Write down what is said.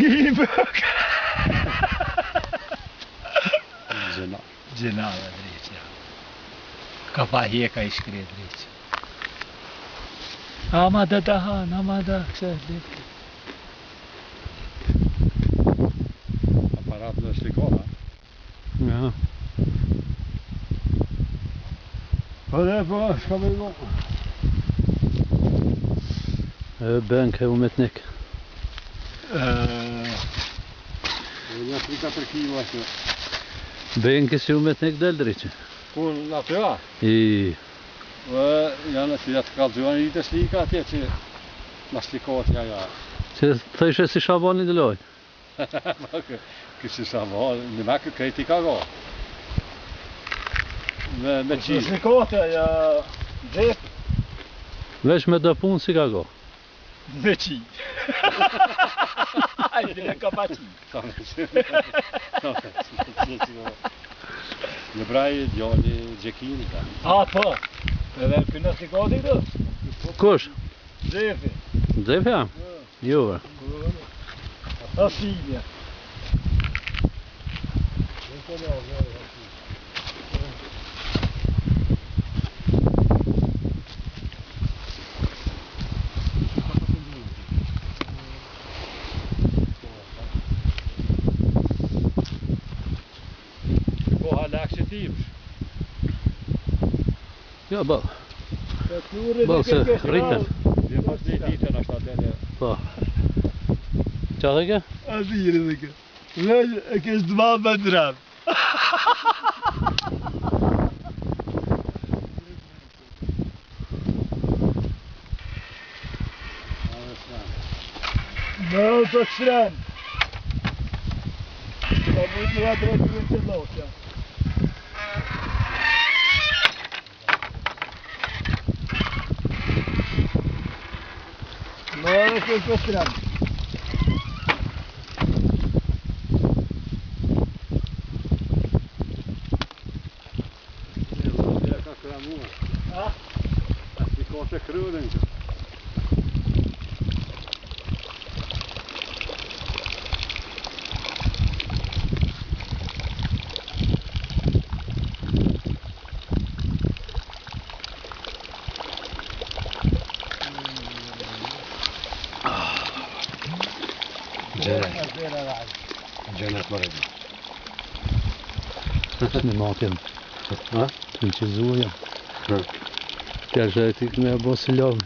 Një bëk. Gjena dhe dreqja. Ka pa hjeka I shkri dreqja. Ama da dahan, ama da kështë lepke. Aparat në shlikona. Ja. Po dhe po, shka me go. Bank e umetnik. Një 3-4 kilo ashtë. Bank si umetnik del dreqe. Kun atë ja? Janë që jatë kalëgjuan I të slika atje që në slikot ja. Që thëshe si Shabani Deloj. Kësi Shabani, në me këtë krejti ka go. Me qi. Slikot ja gjep. Vesh me dëpun si ka go. Me qi. Ai dhe ka pa qi. Në braj djali Gjekini ka. Po. Edhe këna slikoti këtë? Kush? Gjefi. Gjefi jam? Juve. Ata sinja. Koha lakshë timsh. Ja, bë. Bë, se rritën. Dhe pas një ditën ashtë atene. Po. Qa dhe ke? A thire dhe ke. Vesh e kesh dëma me drap. Në të shren. Ta mujtë nga drejtë në që losja. Në dhe të shren. Koshe krydën që. Gjenet më redi. Në matjen. Të në qizuja. Kja shëti kënë e bo si lovë.